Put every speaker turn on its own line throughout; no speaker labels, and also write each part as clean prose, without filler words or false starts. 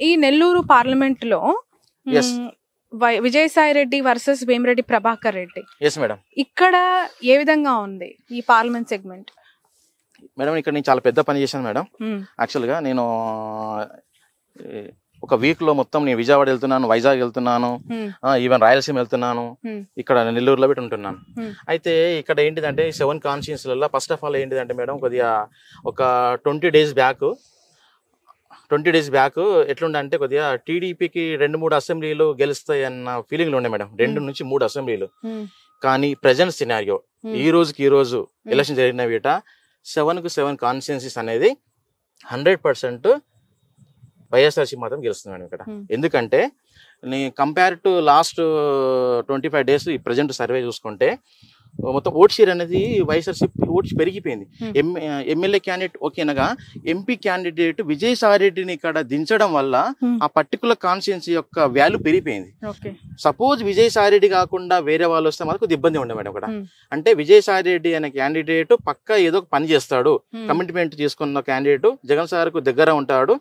ఈ నెల్లూరు పార్లమెంట్ లో విజయసాయి రెడ్డి వర్సెస్ వేమిరెడ్డి ప్రభాకర్ రెడ్డి, ఇక్కడ ఏ విధంగా ఉంది ఈ పార్లమెంట్ సెగ్మెంట్?
మేడం ఇక్కడ నేను చాలా పెద్ద పని చేశాను మేడం. యాక్చువల్గా నేను ఒక వీక్ లో మొత్తం నేను విజయవాడ వెళ్తున్నాను, వైజాగ్ వెళ్తున్నాను, ఈవెన్ రాయలసీమ వెళ్తున్నాను, ఇక్కడ నెల్లూరులో పెట్టి ఉంటున్నాను. అయితే ఇక్కడ ఏంటిదంటే 7 కాన్స్టిట్యూన్సీలలో ఫస్ట్ ఆఫ్ ఆల్ ఏంటిదంటే మేడం కొద్దిగా ఒక 20 days బ్యాక్ ఎట్లుండే అంటే కొద్దిగా టీడీపీకి 2-3 అసెంబ్లీలు గెలుస్తాయి అన్న ఫీలింగ్లు ఉండే మేడం, 2 నుంచి 3 అసెంబ్లీలు. కానీ ప్రజెంట్ సినారియో ఈ రోజు ఎలక్షన్ జరిగిన వీట 7 కాన్స్టిట్యున్సీస్ అనేది 100% వైఎస్ఆర్సీ మాత్రం గెలుస్తుంది మేడం ఇక్కడ. ఎందుకంటే కంపేర్ టు లాస్ట్ 25 days ఈ ప్రజెంట్ సర్వే చూసుకుంటే మొత్తం ఓట్ షేర్ అనేది వైఎస్ఆర్సీపీ ఓట్ పెరిగిపోయింది. ఎమ్మెల్యే క్యాండిడేట్ ఓకేనగా ఎంపీ క్యాండిడేట్ విజయసాయి రెడ్డిని ఇక్కడ దించడం వల్ల ఆ పర్టికులర్ కాన్స్టిట్యున్సీ యొక్క వాల్యూ పెరిగిపోయింది. సపోజ్ విజయసాయి రెడ్డి కాకుండా వేరే వాళ్ళు వస్తే మాకు కొద్దిగా ఇబ్బంది ఉండే మేడం ఇక్కడ. అంటే విజయసాయి రెడ్డి అనే క్యాండిడేట్ పక్కా ఏదో ఒక పని చేస్తాడు, కమిట్మెంట్ చేసుకున్న క్యాండిడేట్, జగన్ సార్ కు దగ్గర ఉంటాడు,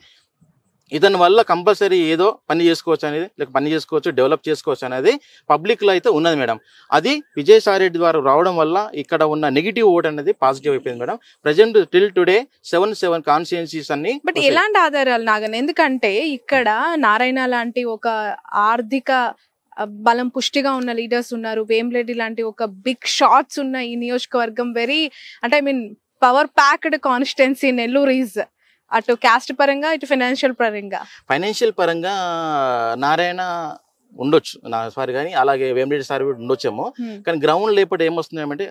ఇతని వల్ల కంపల్సరీ ఏదో పని చేసుకోవచ్చు అనేది, లేక పని చేసుకోవచ్చు, డెవలప్ చేసుకోవచ్చు అనేది పబ్లిక్ లో అయితే ఉన్నది మేడం. అది విజయసాయి రెడ్డి ద్వారా రావడం వల్ల ఇక్కడ ఉన్న నెగిటివ్ ఓట్ అనేది పాజిటివ్ అయిపోయింది madam. Present till today 7 constituencies అన్ని.
బట్ ఎలాంటి ఆధారాలు నాగన్? ఎందుకంటే ఇక్కడ నారాయణ లాంటి ఒక ఆర్థిక బలం పుష్టిగా ఉన్న లీడర్స్ ఉన్నారు, వేమిరెడ్డి లాంటి ఒక బిగ్ షాట్స్ ఉన్న ఈ నియోజకవర్గం వెరీ అంటే power packed constituency Nellore is. అటు క్యాస్ట్ పరంగా, ఇటు ఫైనాన్షియల్ పరంగా నారాయణ ఉండొచ్చు సారీ, కానీ అలాగే వేమిరెడ్డి సార్ కూడా ఉండొచ్చేమో. కానీ గ్రౌండ్ లేపటి ఏమొస్తుందంటే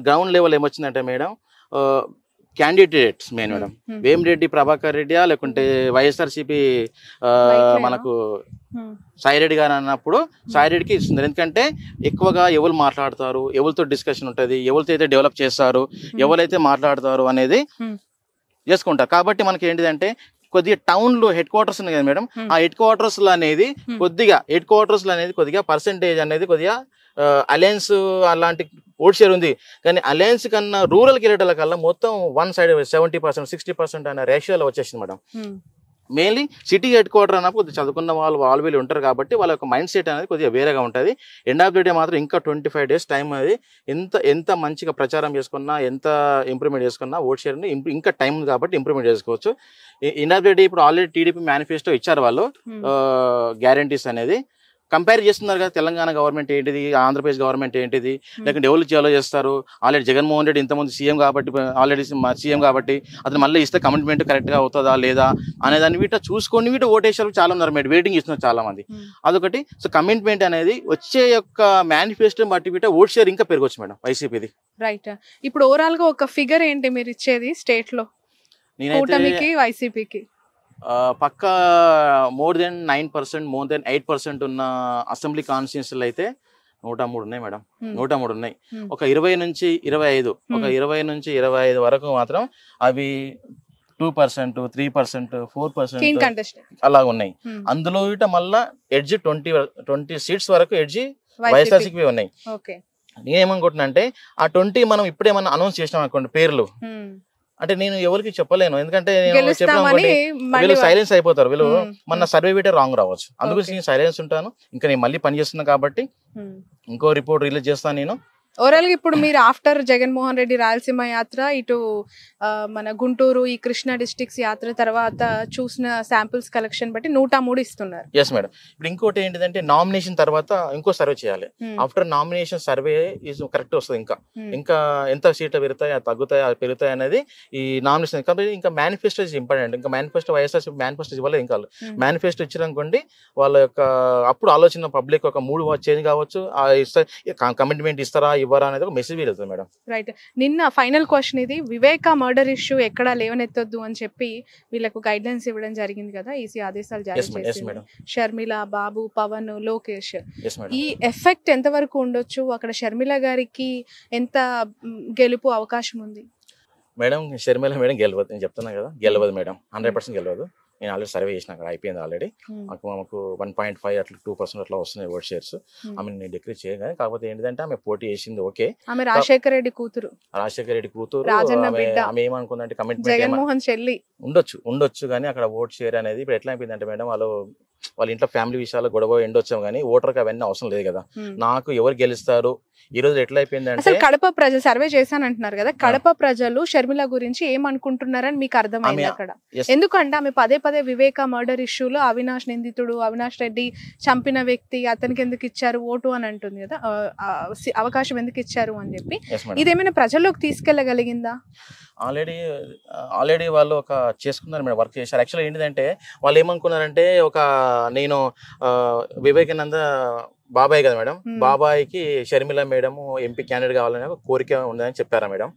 గ్రౌండ్ లెవెల్ ఏమొచ్చిందంటే madam candidates main madam Vemireddy Prabhakar రెడ్డియా లేకుంటే వైఎస్ఆర్సీపీ మనకు సాయిరెడ్డి గారు అన్నప్పుడు సాయిరెడ్డికి ఇస్తుంది. ఎందుకంటే ఎక్కువగా ఎవరు మాట్లాడతారు, ఎవరితో డిస్కషన్ ఉంటుంది, ఎవరితో అయితే డెవలప్ చేస్తారు, ఎవరైతే మాట్లాడతారు అనేది చేసుకుంటారు. కాబట్టి మనకి ఏంటిదంటే కొద్దిగా టౌన్ లో హెడ్ క్వార్టర్స్ ఉన్నాయి కదా మేడం, ఆ హెడ్ క్వార్టర్స్ అనేది కొద్దిగా పర్సెంటేజ్ అనేది కొద్దిగా అలయన్స్ అలాంటి ఓట్ షేర్ ఉంది. కానీ అలయన్స్ కన్నా రూరల్ కిరీటాల కల్లా మొత్తం 1 side 70% 60% అనే రేషియోలో వచ్చేసింది madam. Mainly city head quarter అన్నప్పుడు కొద్దిగా చదువుకున్న వాళ్ళు వీళ్ళు ఉంటారు కాబట్టి వాళ్ళ యొక్క మైండ్ సెట్ అనేది కొద్దిగా వేరేగా ఉంటుంది. ఎండ్ ఆఫ్ ది డే మాత్రం ఇంకా 25 days టైం అనేది ఎంత మంచిగా ప్రచారం చేసుకున్నా, ఎంత ఇంప్రూవ్మెంట్ చేసుకున్నా ఓట్ షేర్ని ఇంకా టైం ఉంది కాబట్టి ఇంప్రూవ్మెంట్ చేసుకోవచ్చు. ఎండ్ ఆఫ్ ది డే ఇప్పుడు ఆల్రెడీ టీడీపీ మేనిఫెస్టో ఇచ్చారు వాళ్ళు, గ్యారంటీస్ అనేది కంపేర్ చేస్తున్నారు కదా, తెలంగాణ గవర్నమెంట్ ఏంటిది, ఆంధ్రప్రదేశ్ గవర్నమెంట్ ఏంటిది, లేకుంటే ఎవరు చేయాలో చేస్తారు. ఆల్రెడీ జగన్మోహన్ రెడ్డి ఇంతమంది సీఎం కాబట్టి అతను మళ్ళీ ఇస్తే కమిట్మెంట్ కరెక్ట్గా అవుతుందా లేదా అనేదాన్ని వీట చూసుకొని ఓటేసారు చాలా ఉన్నారు మేడం, వెయిటింగ్ ఇస్తున్నారు చాలా మంది. అదొకటి. సో కమిట్మెంట్ అనేది వచ్చే యొక్క మేనిఫెస్టో బట్టి వీట ఓట్ షేర్ ఇంకా పెరగవచ్చు మేడం వైసీపీది. రైట్. ఇప్పుడు ఓవరాల్ గా ఒక ఫిగర్ ఏంటి మీరు ఇచ్చేది స్టేట్ లో కూటమికి వైసీపీకి?
పక్కా మోర్ దెన్ 9%, మోర్ దెన్ 8% ఉన్న అసెంబ్లీ కాన్స్టిట్యున్సీలు అయితే 103 ఉన్నాయి మేడం. 103 ఉన్నాయి. ఒక 20 నుంచి 25 వరకు మాత్రం అవి 2%, 3%, 4% అలా ఉన్నాయి. అందులో ఇట మళ్ళా ఎడ్జి 20 seats వరకు ఎడ్జి వైఎస్ఆర్సీపీ ఉన్నాయి. నేనేమనుకుంటున్నా అంటే ఆ 20 మనం ఇప్పుడేమన్నా అనౌన్స్ చేసినాం అనుకోండి పేర్లు, అంటే నేను ఎవరికి చెప్పలేను, ఎందుకంటే నేను వీళ్ళు సైలెన్స్ అయిపోతారు, వీళ్ళు మన సర్వే వీటే రాంగ్ రావచ్చు. అందుకు నేను సైలెన్స్ ఉంటాను. ఇంకా నేను మళ్ళీ పని చేస్తున్నా కాబట్టి ఇంకో రిపోర్ట్ రిలీజ్ చేస్తాను నేను.
ఓవరాల్ గా ఇప్పుడు మీరు ఆఫ్టర్ జగన్మోహన్ రెడ్డి రాయలసీమ యాత్ర, ఇటు మన గుంటూరు ఈ కృష్ణా డిస్ట్రిక్ట్స్ యాత్ర తర్వాత చూసిన శాంపిల్స్ కలెక్షన్ బట్టి 103 ఇస్తున్నారు.
Yes madam. ఇప్పుడు ఇంకోటి ఏంటిదంటే నామినేషన్ తర్వాత ఇంకో సర్వే చేయాలి. ఆఫ్టర్ నామినేషన్ సర్వే కరెక్ట్ వస్తుంది. ఇంకా ఎంత సీట్లు పెరుగుతాయి, తగ్గుతాయి, పెరుగుతాయి అనేది ఈ నామినేషన్. కాబట్టి ఇంకా మేనిఫెస్టో ఇస్ ఇంపార్టెంట్. ఇంకా మేనిఫెస్టో వైఎస్ఆర్ మేనిఫెస్టో ఇవ్వలేదు. ఇంకా మేనిఫెస్టో ఇచ్చారనుకోండి వాళ్ళ యొక్క అప్పుడు ఆలోచన పబ్లిక్ ఒక మూడు చేంజ్ కావచ్చు, కమిట్మెంట్ ఇస్తారా ఇవ్వరా అనేది ఒక మెసేజ్ వెళ్తుంది మేడం.
రైట్. నిన్న ఫైనల్ క్వశ్చన్ ఇది, వివేక మర్డర్ ఇష్యూ ఎక్కడా లేవనెత్తొద్దు అని చెప్పి వీళ్ళకు గైడ్ లైన్స్ ఇవ్వడం జరిగింది కదా, ఈసీ ఆదేశాలు జారీ చేసింది. షర్మిల, బాబు, పవన్, లోకేష్, ఈ ఎఫెక్ట్ ఎంత వరకు ఉండొచ్చు? అక్కడ షర్మిల గారికి ఎంత గెలుపు అవకాశం ఉంది?
మేడం షర్మిల మేడం గెలవదు, నేను చెప్తున్నా కదా, గెలవదు మేడం, 100% గెలవదు. నేను ఆల్రెడీ సర్వే చేసిన అక్కడ అయిపోయింది ఆల్రెడీ. మాకు 1.5 అట్లా 2% అట్లా వస్తున్నాయి ఓట్ షేర్స్. ఆమె నేను డిక్రీజ్ చేయగానే, కాకపోతే ఏంటంటే ఆమె పోటీ చేసింది ఓకే.
ఆమె రాజశేఖర రెడ్డి కూతురు,
ఆమె ఏమనుకుందంటే కమిట్మెంట్
జగన్మోహన్ చెల్లి
ఉండొచ్చు కానీ అక్కడ ఓట్ షేర్ అనేది ఇప్పుడు ఎట్లా అయిపోయిందంటే మేడం, వాళ్ళ ఇంట్లో ఫ్యామిలీ విషయాలు గొడవ ఎండొచ్చాం కానీ ఓటర్కి అవన్నీ అవసరం లేదు కదా. నాకు ఎవరు గెలుస్తారు ఈ రోజు ఎట్లా అయిపోయిందంటే,
కడప ప్రజలు సర్వే చేశానంటున్నారు కదా, కడప ప్రజలు షర్మిల గురించి ఏమనుకుంటున్నారని మీకు అర్థమైంది అక్కడ? ఎందుకంటే ఆమె పదే పదే వివేక మర్డర్ ఇష్యూలో అవినాష్ నిందితుడు, అవినాష్ రెడ్డి చంపిన వ్యక్తి, అతనికి ఎందుకు ఇచ్చారు ఓటు అని అంటుంది కదా, అవకాశం ఎందుకు ఇచ్చారు అని చెప్పి. ఇదేమైనా ప్రజల్లోకి తీసుకెళ్లగలిగిందా?
ఆల్రెడీ వాళ్ళు ఒక చేసుకున్నారు మేడం, వర్క్ చేశారు. యాక్చువల్గా ఏంటిదంటే వాళ్ళు ఏమనుకున్నారంటే, నేను వివేకానంద బాబాయ్ కదా మేడం, బాబాయ్కి షర్మిల మేడం ఎంపీ క్యాండిడేట్ కావాలనే ఒక కోరిక ఉందని చెప్పారా మేడం.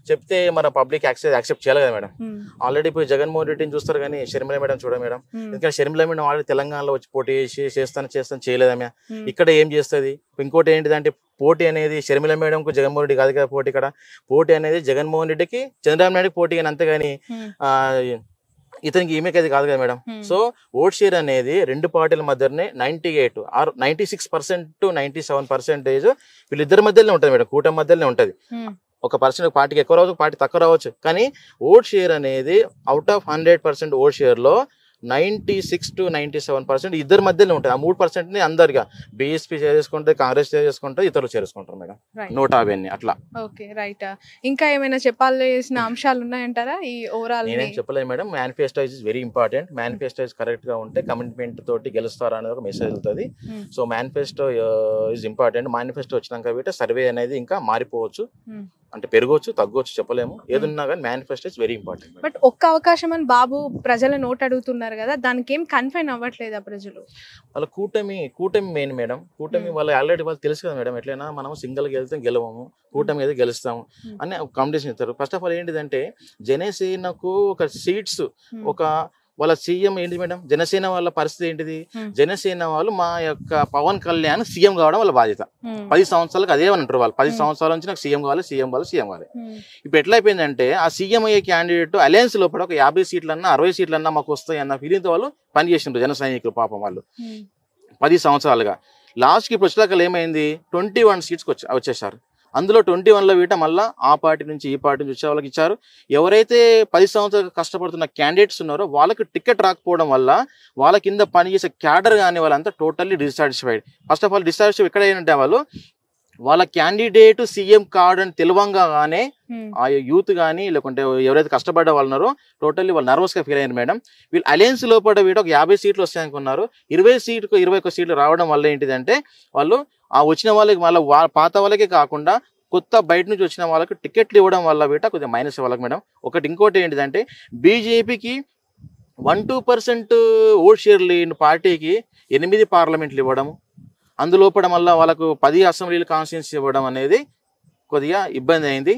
చెప్తే మన పబ్లిక్ యాక్సెప్ట్ చేయాలి కదా మేడం. ఆల్రెడీ ఇప్పుడు జగన్మోహన్ రెడ్డిని చూస్తారు కానీ షర్మిల మేడం చూడ మేడం. ఎందుకంటే షర్మిల మేడం ఆల్రెడీ తెలంగాణలో వచ్చి పోటీ చేస్తాను చేయలేదమ్మ. ఇక్కడ ఏం చేస్తుంది? ఇంకోటి ఏంటిదంటే, పోటీ అనేది షర్మిల మేడంకు జగన్మోహన్ రెడ్డి కాదు కదా పోటీ. ఇక్కడ పోటీ అనేది జగన్మోహన్ రెడ్డికి చంద్రబాబు నాయుడుకి పోటీ కానీ, అంతేగాని ఇతనికి ఈమెకి అది కాదు కదా మేడం. సో ఓట్ షేర్ అనేది రెండు పార్టీల మధ్యనే 98 or 96% to 97% వీళ్ళిద్దరి మధ్యలోనే ఉంటుంది మేడం, కూటమి మధ్యలోనే ఉంటుంది. ఒక పర్సెంట్ పార్టీకి ఎక్కువ రావచ్చు, పార్టీ తక్కువ రావచ్చు, కానీ ఓట్ షేర్ అనేది అవుట్ ఆఫ్ 100% ఓట్ షేర్ లో 96 to 97% ఇద్దరి మధ్యలో ఉంటుంది. ఆ 3% అందరిగా బీఎస్పీ చేసుకుంటే, కాంగ్రెస్ చేసుకుంటే, ఇతరులు చేసుకుంటారు మేడం. 150 అట్లా.
Okay, right. ఇంకా ఏమైనా చెప్పాల్సిన అంశాలు ఉన్నాయంటారా ఈ ఓవరాల్?
నేనేం చెప్పలేదు madam. Manifesto is very important. Manifesto correct గా ఉంటే కమిట్మెంట్ తోటి గెలుస్తారా అనేది ఒక మెసేజ్ వెళ్తుంది. So manifesto is important. Manifesto వచ్చినాక వీట సర్వే అనేది ఇంకా మారిపోవచ్చు, అంటే పెరగవచ్చు తగ్గవచ్చు చెప్పలేము. ఏదున్నా కానీ manifesto is very important.
But ఒక్క అవకాశం అని బాబు ప్రజల నోట్ అడుగుతున్నారు కదా, దానికి ఏం కన్ఫైన్ అవ్వట్లేదా ప్రజలు?
వాళ్ళ కూటమి మెయిన్ మేడం. కూటమి వాళ్ళు ఆల్రెడీ వాళ్ళు తెలుసు కదా మేడం, ఎట్లయినా మనం సింగిల్ వెళ్తే గెలవము, కూటమి అయితే గెలుస్తాము అని కాంపిటీషన్ ఇస్తారు. ఫస్ట్ ఆఫ్ ఆల్ ఏంటిదంటే, జనసేనకు ఒక సీట్స్, ఒక వాళ్ళ సీఎం ఏంటి మేడం, జనసేన వాళ్ళ పరిస్థితి ఏంటిది? జనసేన వాళ్ళు మా యొక్క పవన్ కళ్యాణ్ సీఎం కావడం వాళ్ళ బాధ్యత. 10 సంవత్సరాలకు అదే అంటారు వాళ్ళు. 10 సంవత్సరాల నుంచి నాకు సీఎం కావాలి. ఇప్పుడు ఎట్లా అయిపోయిందంటే, ఆ సీఎం అయ్యే క్యాండిడేట్ అలయన్స్ లోపల ఒక 50 సీట్లన్నా 60 సీట్లన్నా మాకు వస్తాయి అన్న ఫీలింగ్తో వాళ్ళు పనిచేసిండ్రు జన సైనికులు. పాపం వాళ్ళు 10 సంవత్సరాలుగా లాస్ట్కి ఇప్పుడు వచ్చేదాకా ఏమైంది, 21 సీట్స్ వచ్చేసారు. అందులో 21లో వీట మళ్ళీ ఆ పార్టీ నుంచి ఈ పార్టీ నుంచి వచ్చే వాళ్ళకి ఇచ్చారు. ఎవరైతే 10 సంవత్సరాలు కష్టపడుతున్న క్యాండిడేట్స్ ఉన్నారో వాళ్ళకి టికెట్ రాకపోవడం వల్ల వాళ్ళ కింద పనిచేసే క్యాడర్ కానీ వాళ్ళంతా totally dissatisfied. First of all dissatisfied ఎక్కడ ఏంటంటే, వాళ్ళ క్యాండిడేట్ సీఎం కార్డు అని తెలివంగానే ఆ యూత్ కానీ లేకుంటే ఎవరైతే కష్టపడ్డ వాళ్ళు ఉన్నారో టోటల్లీ వాళ్ళు నర్వస్ గా ఫీల్ అయ్యారు మేడం. వీళ్ళు అలయన్స్ లోపల వీట ఒక 50 సీట్లు వస్తాయనుకున్నారు. 21 సీట్లు రావడం వల్ల ఏంటిదంటే, వాళ్ళు ఆ వచ్చిన వాళ్ళకి మళ్ళీ పాత వాళ్ళకే కాకుండా కొత్త బయట నుంచి వచ్చిన వాళ్ళకి టికెట్లు ఇవ్వడం వల్ల వీట కొద్దిగా మైనస్ వాళ్ళకి మేడం. ఇంకోటి ఏంటిదంటే, బీజేపీకి 1-2% ఓట్ షేర్ లేని పార్టీకి 8 పార్లమెంట్లు ఇవ్వడము, అందులోపల మళ్ళీ వాళ్ళకు 10 అసెంబ్లీలు కాన్స్టిట్యూన్సీ ఇవ్వడం అనేది కొద్దిగా ఇబ్బంది అయింది.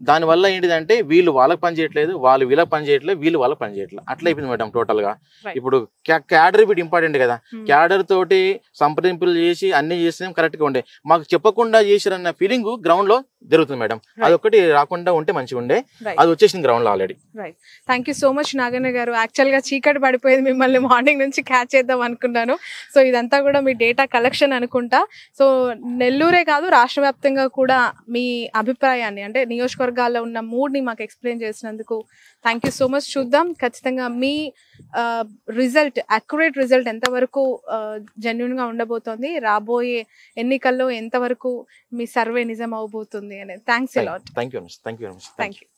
దానివల్ల ఏంటిదంటే, వీళ్ళు వాళ్ళకి పని చేయట్లేదు, వాళ్ళు వీళ్ళకి పని చేయట్లేదు, వీళ్ళు వాళ్ళకి పని చేయట్లేదు, అట్లా అయిపోయింది మేడం టోటల్ గా. ఇప్పుడు క్యాడర్ ఇప్పుడు ఇంపార్టెంట్ కదా, క్యాడర్ తోటి సంప్రదింపులు చేసి అన్ని చేస్తే కరెక్ట్ గా ఉండే, మాకు చెప్పకుండా చేశారన్న ఫీలింగ్ గ్రౌండ్ లో జరుగుతుంది మేడం. అదొకటి రాకుండా ఉంటే మంచిగా ఉండే, అది వచ్చేసింది గ్రౌండ్ లో already.
Right, thank you so much Naganna గారు. యాక్చువల్ గా చీకటి పడిపోయింది, మిమ్మల్ని మార్నింగ్ నుంచి క్యాచ్ చేద్దాం అనుకున్నాను. సో ఇదంతా కూడా మీ డేటా కలెక్షన్ అనుకుంటా. సో నెల్లూరే కాదు, రాష్ట్ర వ్యాప్తంగా కూడా మీ అభిప్రాయాన్ని, అంటే నియోజకవర్గాల్లో ఉన్న మూడ్ని మాకు ఎక్స్ప్లెయిన్ చేసినందుకు థ్యాంక్ యూ సో మచ్. చూద్దాం ఖచ్చితంగా మీ రిజల్ట్, అక్యురేట్ రిజల్ట్ ఎంతవరకు జెన్యున్ గా ఉండబోతోంది, రాబోయే ఎన్నికల్లో ఎంతవరకు మీ సర్వే నిజం అవబోతుంది అనేది. Thanks a lot.
Thank you.